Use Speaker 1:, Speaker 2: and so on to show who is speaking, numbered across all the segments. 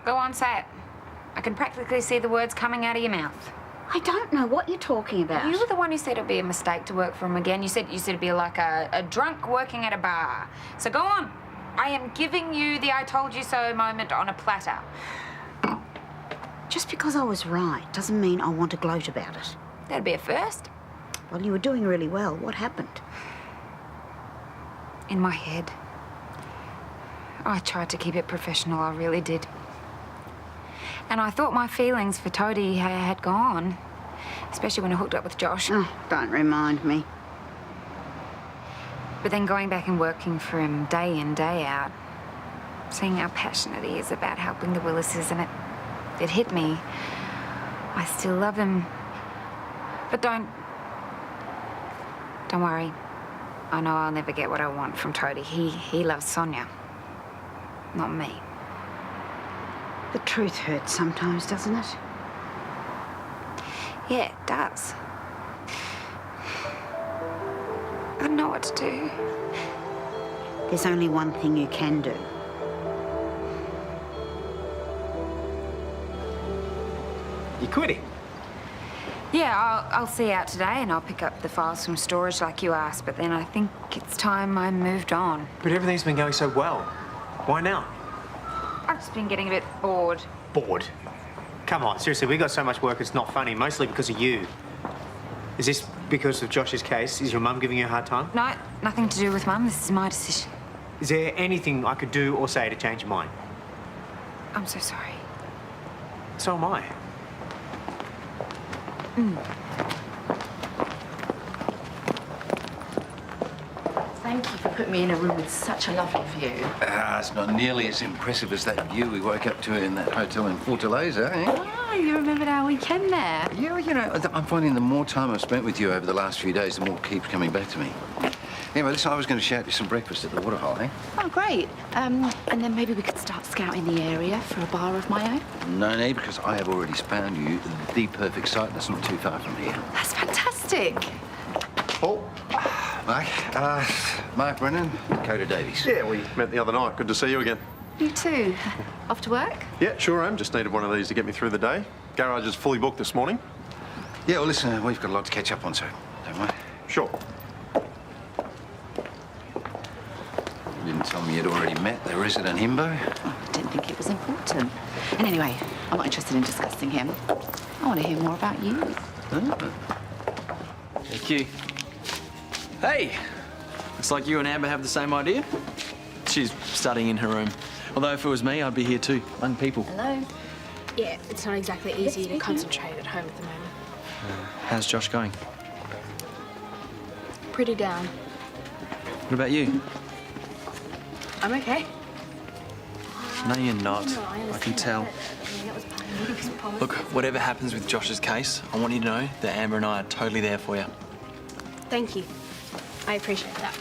Speaker 1: Go on, say it. I can practically see the words coming out of your mouth.
Speaker 2: I don't know what you're talking about.
Speaker 1: You were the one who said it'd be a mistake to work for him again. You said it'd be like a drunk working at a bar. So go on. I am giving you the I told you so moment on a platter.
Speaker 2: Just because I was right doesn't mean I want to gloat about it.
Speaker 1: That'd be a first.
Speaker 2: Well, you were doing really well. What happened?
Speaker 1: In my head. I tried to keep it professional, I really did. And I thought my feelings for Toadie had gone, especially when I hooked up with Josh.
Speaker 2: Oh, don't remind me.
Speaker 1: But then going back and working for him day in, day out, seeing how passionate he is about helping the Willises, and it hit me. I still love him. But don't worry. I know I'll never get what I want from Toadie. He loves Sonya, not me.
Speaker 2: The truth hurts sometimes, doesn't it?
Speaker 1: Yeah, it does. I don't know what to do.
Speaker 2: There's only one thing you can do.
Speaker 3: You quitting?
Speaker 1: Yeah, I'll see you out today and I'll pick up the files from storage like you asked, but then I think it's time I moved on.
Speaker 3: But everything's been going so well. Why now?
Speaker 1: I've just been getting a bit bored.
Speaker 3: Bored? Come on, seriously, we got so much work it's not funny, mostly because of you. Is this because of Josh's case? Is your mum giving you a hard time?
Speaker 1: No, nothing to do with Mum. This is my decision.
Speaker 3: Is there anything I could do or say to change your mind?
Speaker 1: I'm so sorry.
Speaker 3: So am I.
Speaker 4: Thank you for putting me in a room with such a lovely view.
Speaker 5: It's not nearly as impressive as that view we woke up to in that hotel in Fortaleza, eh?
Speaker 4: Oh, you remembered our weekend there?
Speaker 5: Yeah, you know, I'm finding the more time I've spent with you over the last few days, the more it keeps coming back to me. Anyway, listen, I was going to shout you some breakfast at the waterhole, eh?
Speaker 4: Oh, great. And then maybe we could start scouting the area for a bar of my own.
Speaker 5: No, no, because I have already found you the perfect site that's not too far from here.
Speaker 4: That's fantastic.
Speaker 5: Oh, Mark Brennan, Dakota Davies.
Speaker 6: Yeah, we met the other night. Good to see you again.
Speaker 4: You too. Off to work?
Speaker 6: Yeah, sure am. Just needed one of these to get me through the day. Garage is fully booked this morning.
Speaker 5: Yeah, well, listen, we've got a lot to catch up on, so don't worry.
Speaker 6: Sure.
Speaker 5: You didn't tell me you'd already met the resident himbo.
Speaker 4: Oh, I didn't think it was important. And anyway, I'm not interested in discussing him. I want to hear more about you.
Speaker 7: Thank you. Hey! Looks like you and Amber have the same idea. She's studying in her room. Although if it was me, I'd be here too, among people.
Speaker 8: Hello. Yeah, it's not exactly easy to concentrate at home at the moment.
Speaker 7: How's Josh going?
Speaker 8: Pretty down.
Speaker 7: What about you?
Speaker 8: I'm okay.
Speaker 7: No, you're not. I can tell. Look, whatever happens with Josh's case, I want you to know that Amber and I are totally there for you.
Speaker 8: Thank you. I appreciate that.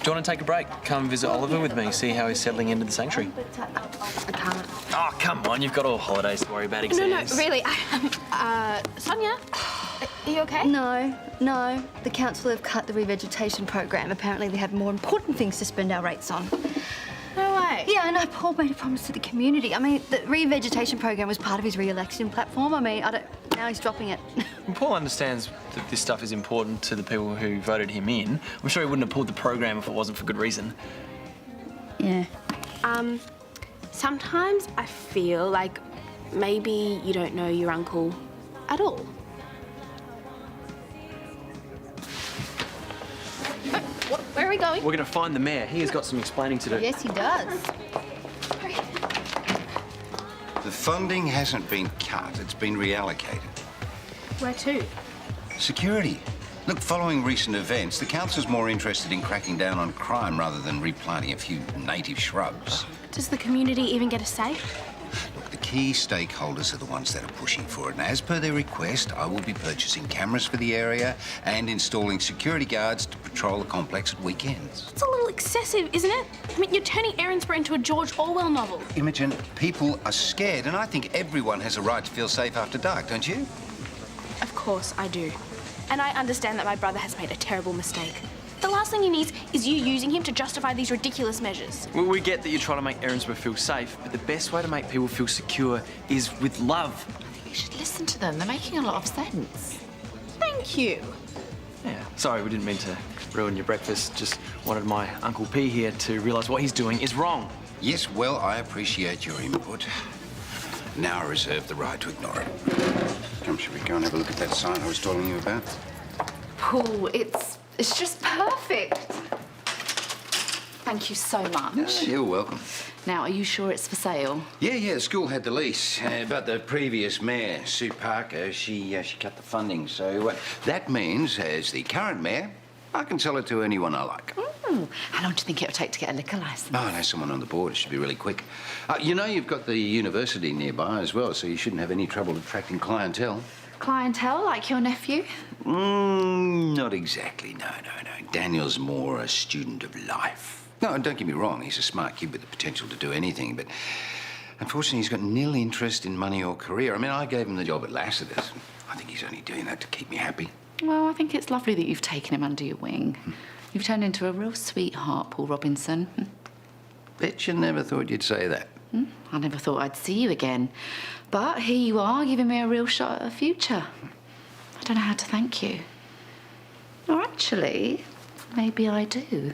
Speaker 7: Do you want to take a break? Come visit Oliver with me, see how he's settling into the sanctuary.
Speaker 8: I can't.
Speaker 7: Oh, come on, you've got all holidays to worry about exams.
Speaker 8: No, really. Sonya, are you okay?
Speaker 9: No. The council have cut the revegetation program. Apparently they have more important things to spend our rates on.
Speaker 8: No way.
Speaker 9: Yeah, I know. Paul made a promise to the community. I mean, the revegetation program was part of his re-election platform. I mean, now he's dropping it.
Speaker 7: Well, Paul understands that this stuff is important to the people who voted him in. I'm sure he wouldn't have pulled the program if it wasn't for good reason.
Speaker 9: Yeah.
Speaker 8: Sometimes I feel like maybe you don't know your uncle at all. Where are we going?
Speaker 7: We're going to find the mayor. He has got some explaining to do.
Speaker 9: Yes, he does.
Speaker 5: The funding hasn't been cut, it's been reallocated.
Speaker 8: Where to?
Speaker 5: Security. Look, following recent events, the council's more interested in cracking down on crime rather than replanting a few native shrubs.
Speaker 8: Does the community even get a say?
Speaker 5: Look, the key stakeholders are the ones that are pushing for it. And as per their request, I will be purchasing cameras for the area and installing security guards to patrol the complex at weekends.
Speaker 8: It's a little excessive, isn't it? I mean, you're turning Erinsborough into a George Orwell novel.
Speaker 5: Imogen, people are scared, and I think everyone has a right to feel safe after dark, don't you?
Speaker 8: Of course I do. And I understand that my brother has made a terrible mistake. The last thing he needs is you using him to justify these ridiculous measures.
Speaker 7: Well, we get that you're trying to make Erinsborough feel safe, but the best way to make people feel secure is with love.
Speaker 4: You should listen to them. They're making a lot of sense.
Speaker 8: Thank you.
Speaker 7: Yeah. Sorry, we didn't mean to ruin your breakfast. Just wanted my Uncle P here to realise what he's doing is wrong.
Speaker 5: Yes, well, I appreciate your input. Now I reserve the right to ignore it. Come, should we go and have a look at that sign I was telling you about?
Speaker 4: Paul, it's just perfect. Thank you so much.
Speaker 5: You're welcome.
Speaker 4: Now, are you sure it's for sale?
Speaker 5: Yeah, the school had the lease, but the previous mayor, Sue Parker, she cut the funding. So that means, as the current mayor, I can sell it to anyone I like.
Speaker 4: How long do you think it'll take to get a liquor licence?
Speaker 5: Oh, I know someone on the board. It should be really quick. You know, you've got the university nearby as well, so you shouldn't have any trouble attracting clientele.
Speaker 4: Clientele, like your nephew?
Speaker 5: Not exactly, no. Daniel's more a student of life. No, don't get me wrong, he's a smart kid with the potential to do anything, but unfortunately he's got nil interest in money or career. I mean, I gave him the job at Lassiter's. I think he's only doing that to keep me happy.
Speaker 4: Well, I think it's lovely that you've taken him under your wing. You've turned into a real sweetheart, Paul Robinson.
Speaker 5: Bet you never thought you'd say that.
Speaker 4: I never thought I'd see you again. But here you are, giving me a real shot at a future. I don't know how to thank you. Or actually, maybe I do.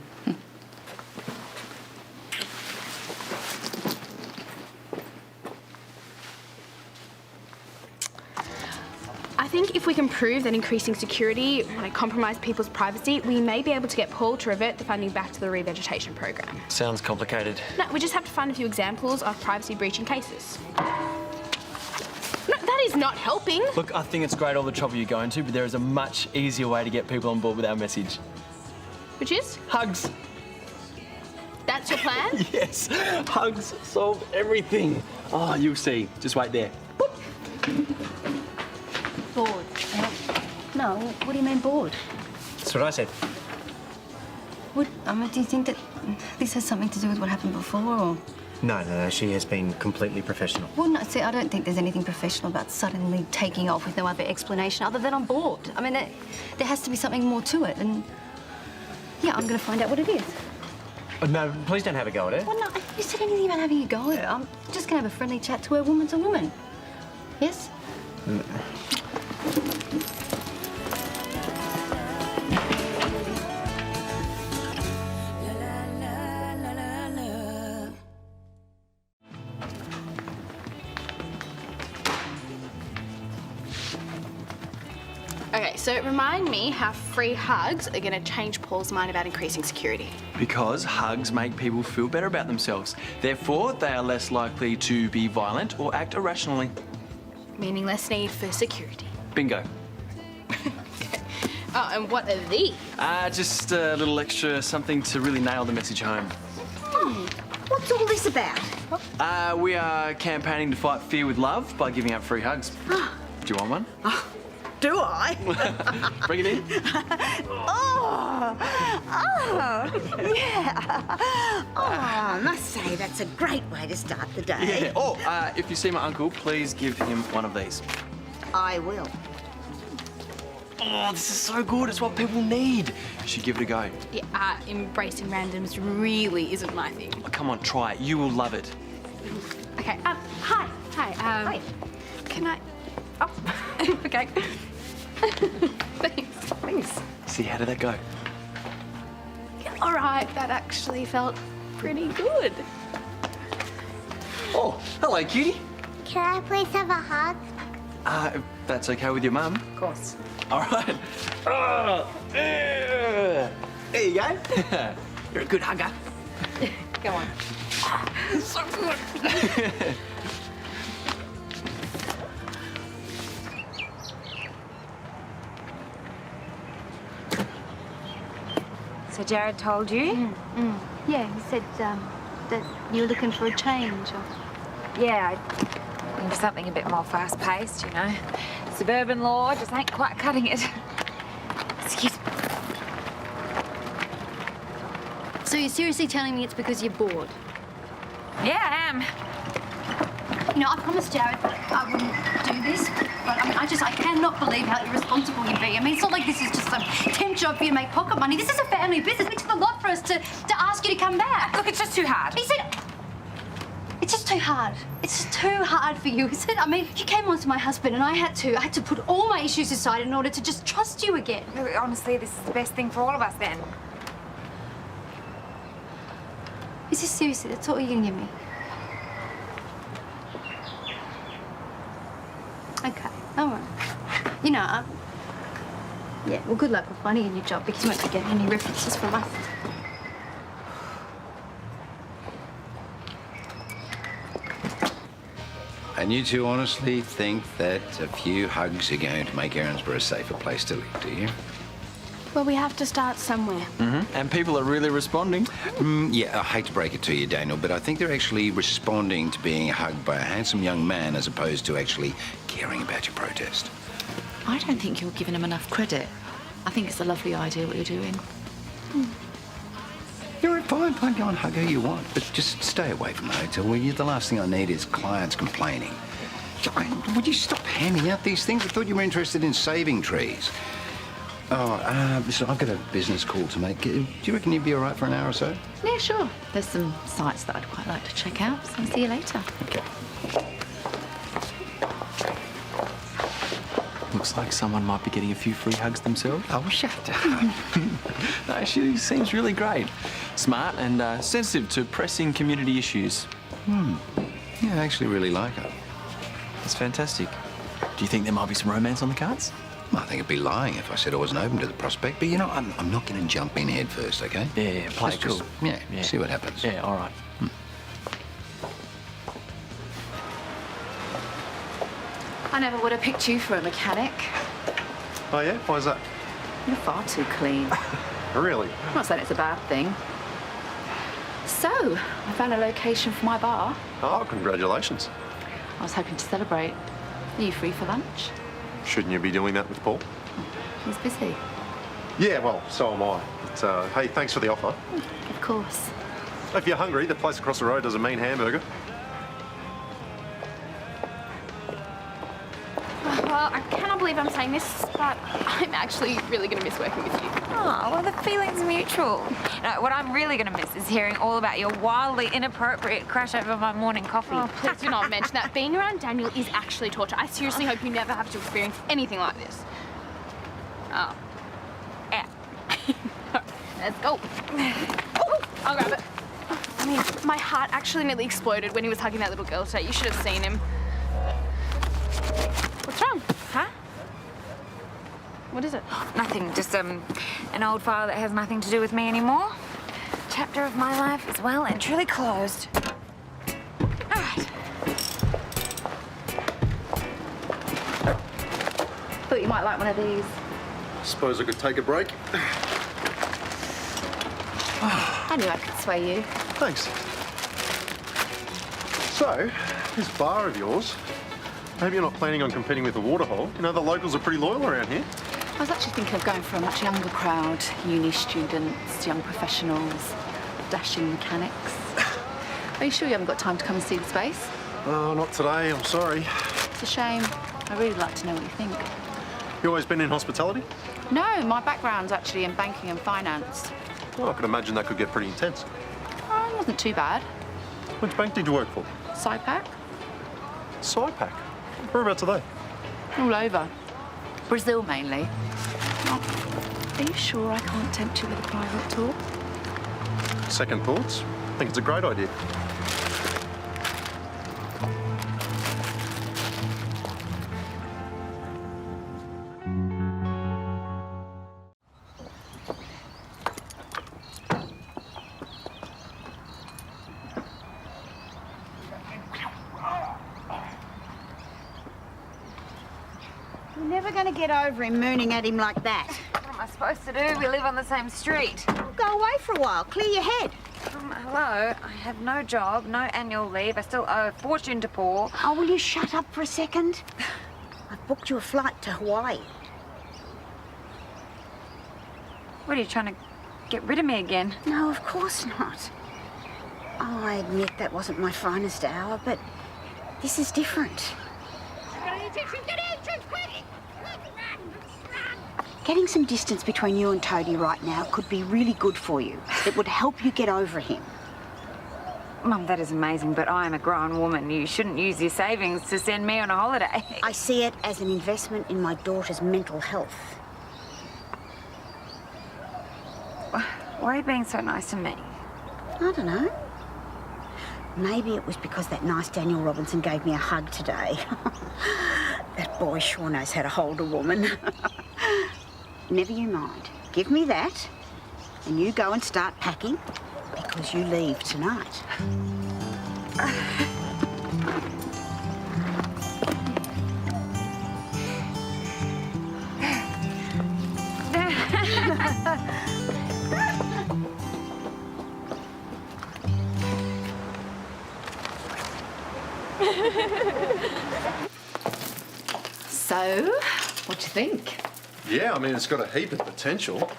Speaker 8: I think if we can prove that increasing security might compromise people's privacy, we may be able to get Paul to revert the funding back to the revegetation program.
Speaker 7: Sounds complicated.
Speaker 8: No, we just have to find a few examples of privacy-breaching cases. No, that is not helping.
Speaker 7: Look, I think it's great all the trouble you're going to, but there is a much easier way to get people on board with our message.
Speaker 8: Which is?
Speaker 7: Hugs.
Speaker 8: That's your plan?
Speaker 7: Yes. Hugs solve everything. Oh, you'll see. Just wait there.
Speaker 9: Bored. No, what do you mean bored?
Speaker 3: That's what I said.
Speaker 9: Do you think that this has something to do with what happened before, or...?
Speaker 3: No, she has been completely professional.
Speaker 9: Well, no, see, I don't think there's anything professional about suddenly taking off with no other explanation other than I'm bored. I mean, there has to be something more to it, and... Yeah, I'm going to find out what it is.
Speaker 3: Oh, no, please don't have a go at her.
Speaker 9: Well, no, you said anything about having a go at her. I'm just going to have a friendly chat to her, woman to woman. Yes?
Speaker 8: Okay, so remind me how free hugs are going to change Paul's mind about increasing security.
Speaker 7: Because hugs make people feel better about themselves. Therefore, they are less likely to be violent or act irrationally.
Speaker 8: Meaning less need for security.
Speaker 7: Bingo.
Speaker 8: Oh, and what are these?
Speaker 7: Just a little extra something to really nail the message home.
Speaker 2: What's all this about?
Speaker 7: We are campaigning to fight fear with love by giving out free hugs. Do you want one?
Speaker 2: Do I?
Speaker 7: Bring it in.
Speaker 2: Yeah. Oh, I must say that's a great way to start the day.
Speaker 7: Yeah. Oh, if you see my uncle, please give him one of these.
Speaker 2: I will.
Speaker 7: Oh, this is so good. It's what people need. You should give it a go.
Speaker 8: Yeah, embracing randoms really isn't my thing.
Speaker 7: Oh, come on, try it. You will love it.
Speaker 8: Okay, hi. Hi. Can I... Oh, okay. Thanks.
Speaker 7: See, how did that go?
Speaker 8: All right, that actually felt pretty good.
Speaker 7: Oh, hello, cutie.
Speaker 10: Can I please have a hug?
Speaker 7: If that's okay with your mum.
Speaker 8: Of course.
Speaker 7: All right. There you go. You're a good hugger.
Speaker 8: Go on.
Speaker 7: So good.
Speaker 1: So Jared told you?
Speaker 9: Yeah, he said that you're looking for a change. Or...
Speaker 1: Yeah, looking for something a bit more fast-paced, you know. Suburban law just ain't quite cutting it. Excuse me.
Speaker 9: So you're seriously telling me it's because you're bored?
Speaker 1: Yeah, I am.
Speaker 9: You know, I promised Jared that I wouldn't do this, but I mean, I cannot believe how irresponsible you'd be. I mean, it's not like this is just some temp job for you to make pocket money. This is a family business. It took a lot for us to ask you to come back.
Speaker 1: Look, it's just too hard.
Speaker 9: He said, it's just too hard. It's just too hard for you, is it? I mean, you came on to my husband and I had to put all my issues aside in order to just trust you again.
Speaker 1: Honestly, this is the best thing for all of us then.
Speaker 9: Is this seriously? That's all you can give me? Okay, all right. You know, yeah, well, good luck with finding a new job because you won't be getting any references from us.
Speaker 5: And you two honestly think that a few hugs are going to make Erinsborough a safer place to live, do you?
Speaker 8: Well, we have to start somewhere.
Speaker 7: And people are really responding.
Speaker 5: Yeah, I hate to break it to you, Daniel, but I think they're actually responding to being hugged by a handsome young man as opposed to actually caring about your protest.
Speaker 4: I don't think you're giving him enough credit. I think it's a lovely idea what you're doing.
Speaker 5: You're fine, go and hug who you want, but just stay away from the hotel. Well, the last thing I need is clients complaining. Would you stop handing out these things? I thought you were interested in saving trees. Oh, listen, I've got a business call to make. Do you reckon you'd be all right for an hour or so?
Speaker 4: Yeah, sure. There's some sites that I'd quite like to check out, so I'll see you later.
Speaker 5: Okay.
Speaker 7: Looks like someone might be getting a few free hugs themselves.
Speaker 5: Oh, shut up.
Speaker 7: No, she seems really great. Smart and sensitive to pressing community issues.
Speaker 5: Yeah, I actually really like her.
Speaker 7: That's fantastic. Do you think there might be some romance on the cards?
Speaker 5: I think it'd be lying if I said I wasn't open to the prospect, but you know, I'm not going to jump in head first, okay?
Speaker 7: Yeah, play
Speaker 5: Let's
Speaker 7: it cool.
Speaker 5: just, yeah, see what happens.
Speaker 7: Yeah, all right.
Speaker 4: I never would have picked you for a mechanic.
Speaker 6: Oh, yeah? Why is that?
Speaker 4: You're far too clean.
Speaker 6: Really?
Speaker 4: I'm not saying it's a bad thing. So, I found a location for my bar.
Speaker 6: Oh, congratulations.
Speaker 4: I was hoping to celebrate. Are you free for lunch?
Speaker 6: Shouldn't you be doing that with Paul?
Speaker 4: He's busy.
Speaker 6: Yeah, well, so am I. But, hey, thanks for the offer.
Speaker 4: Of course.
Speaker 6: If you're hungry, the place across the road does a mean hamburger.
Speaker 8: Well, I cannot believe I'm saying this, but I'm actually really going to miss working with you.
Speaker 1: Oh, well, the feeling's mutual. No, what I'm really going to miss is hearing all about your wildly inappropriate crash over my morning coffee.
Speaker 8: Oh, please do not mention that. Being around Daniel is actually torture. I seriously hope you never have to experience anything like this. Oh. Yeah. Let's go. Oh, I'll grab it. I mean, my heart actually nearly exploded when he was hugging that little girl today. You should have seen him. What's wrong?
Speaker 1: Huh?
Speaker 8: What is it?
Speaker 1: Nothing, just an old file that has nothing to do with me anymore. Chapter of my life is well and truly closed. All right.
Speaker 4: Thought you might like one of these.
Speaker 6: Suppose I could take a break.
Speaker 4: I knew I could sway you.
Speaker 6: Thanks. So, this bar of yours, maybe you're not planning on competing with the Waterhole. You know, the locals are pretty loyal around here.
Speaker 4: I was actually thinking of going for a much younger crowd. Uni students, young professionals, dashing mechanics. Are you sure you haven't got time to come and see the space?
Speaker 6: Oh, not today, I'm sorry.
Speaker 4: It's a shame. I'd really like to know what you think.
Speaker 6: You always been in hospitality?
Speaker 4: No, my background's actually in banking and finance.
Speaker 6: Well, I could imagine that could get pretty intense.
Speaker 4: Oh, it wasn't too bad.
Speaker 6: Which bank did you work for?
Speaker 4: SciPac?
Speaker 6: SciPac? Whereabouts are they?
Speaker 4: All over. Brazil, mainly. Oh, are you sure I can't tempt you with a private tour?
Speaker 6: Second thoughts? I think it's a great idea.
Speaker 2: You're never going to get over him mooning at him like that.
Speaker 1: What am I supposed to do? We live on the same street.
Speaker 2: Go away for a while. Clear your head.
Speaker 1: Hello, I have no job, no annual leave. I still owe a fortune to Paul.
Speaker 2: Oh, will you shut up for a second? I've booked you a flight to Hawaii.
Speaker 1: What, are you trying to get rid of me again?
Speaker 2: No, of course not. Oh, I admit that wasn't my finest hour, but This is different. Getting some distance between you and Toadie right now could be really good for you. It would help you get over him.
Speaker 1: Mum, that is amazing, but I am a grown woman. You shouldn't use your savings to send me on a holiday.
Speaker 2: I see it as an investment in my daughter's mental health.
Speaker 1: Why are you being so nice to me?
Speaker 2: I don't know. Maybe it was because that nice Daniel Robinson gave me a hug today. That boy sure knows how to hold a woman. Never you mind. Give me that, and you go and start packing, because you leave tonight.
Speaker 4: So, what do you think?
Speaker 6: Yeah, I mean, it's got a heap of potential.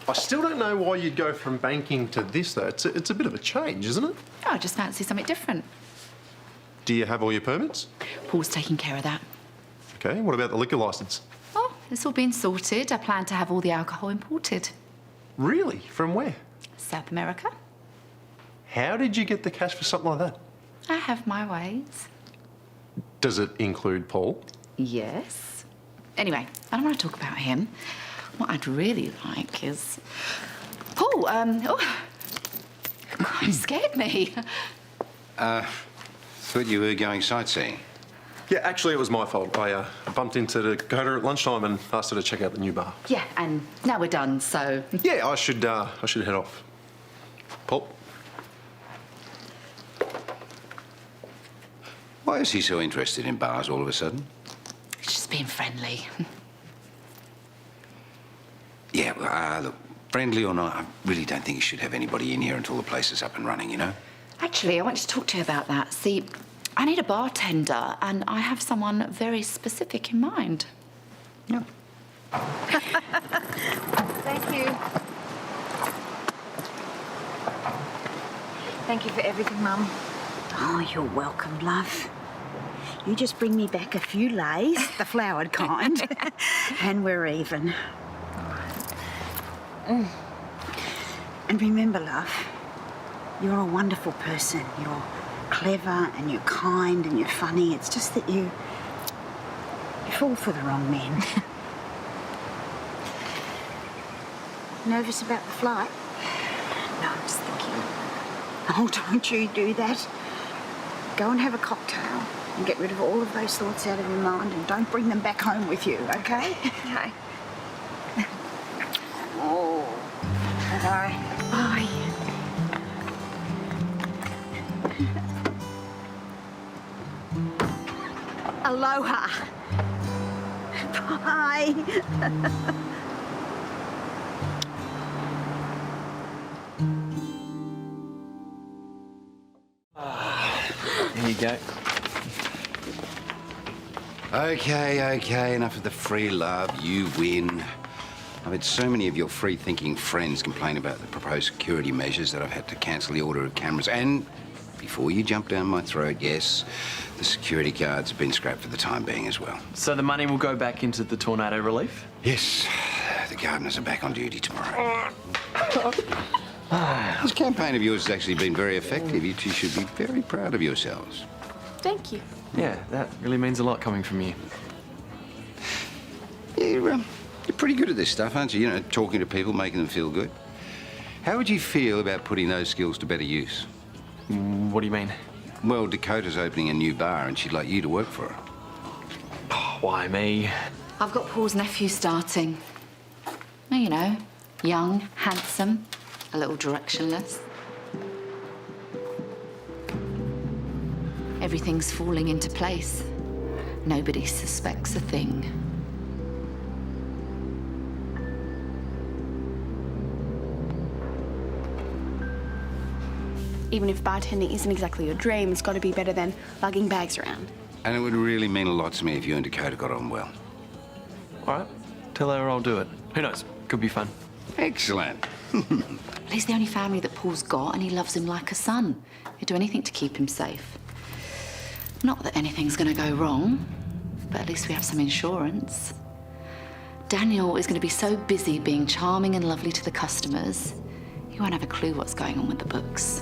Speaker 6: I still don't know why you'd go from banking to this, though. It's a bit of a change, isn't it?
Speaker 4: Oh, I just fancy something different.
Speaker 6: Do you have all your permits?
Speaker 4: Paul's taking care of that.
Speaker 6: Okay, what about the liquor licence?
Speaker 4: Oh, it's all been sorted. I plan to have all the alcohol imported.
Speaker 6: Really? From where?
Speaker 4: South America.
Speaker 6: How did you get the cash for something like that?
Speaker 4: I have my ways.
Speaker 6: Does it include Paul?
Speaker 4: Yes. Anyway, I don't want to talk about him. What I'd really like is... Paul, oh, God, you scared me.
Speaker 5: Thought you were going sightseeing.
Speaker 6: Yeah, actually, it was my fault. I bumped into Dakota at lunchtime and asked her to check out the new bar.
Speaker 4: Yeah, and now we're done, so...
Speaker 6: Yeah, I should head off. Paul?
Speaker 5: Why is he so interested in bars all of a sudden?
Speaker 4: He's just being friendly.
Speaker 5: Yeah, well, look, friendly or not, I really don't think you should have anybody in here until the place is up and running, you know?
Speaker 4: Actually, I wanted to talk to you about that. See, I need a bartender, and I have someone very specific in mind.
Speaker 5: Yeah.
Speaker 1: Thank you. Thank you for everything, Mum.
Speaker 2: Oh, you're welcome, love. You just bring me back a few lays, the flowered kind, and we're even. And remember, love, you're a wonderful person. You're clever and you're kind and you're funny. It's just that you fall for the wrong men. Nervous about the flight? No, I'm just thinking. Oh, don't you do that. Go and have a cocktail and get rid of all of those thoughts out of your mind and don't bring them back home with you, okay?
Speaker 1: Okay.
Speaker 2: Oh. Bye.
Speaker 1: Bye.
Speaker 2: Aloha. Bye.
Speaker 7: There you go.
Speaker 5: Okay, enough of the free love. You win. I've had so many of your free-thinking friends complain about the proposed security measures that I've had to cancel the order of cameras. And before you jump down my throat, yes, the security guards have been scrapped for the time being as well.
Speaker 7: So the money will go back into the tornado relief?
Speaker 5: Yes, the gardeners are back on duty tomorrow. This campaign of yours has actually been very effective. You two should be very proud of yourselves.
Speaker 8: Thank you.
Speaker 7: Yeah, that really means a lot coming from you.
Speaker 5: You're pretty good at this stuff, aren't you? You know, talking to people, making them feel good. How would you feel about putting those skills to better use?
Speaker 7: What do you mean?
Speaker 5: Well, Dakota's opening a new bar and she'd like you to work for her.
Speaker 7: Oh, why me?
Speaker 4: I've got Paul's nephew starting. Well, you know, young, handsome, a little directionless. Everything's falling into place. Nobody suspects a thing.
Speaker 8: Even if bartending isn't exactly your dream, it's got to be better than lugging bags around.
Speaker 5: And it would really mean a lot to me if you and Dakota got on well.
Speaker 7: All right, tell her I'll do it. Who knows? Could be fun.
Speaker 5: Excellent.
Speaker 4: He's the only family that Paul's got, and he loves him like a son. He'd do anything to keep him safe. Not that anything's going to go wrong, but at least we have some insurance. Daniel is going to be so busy being charming and lovely to the customers, he won't have a clue what's going on with the books.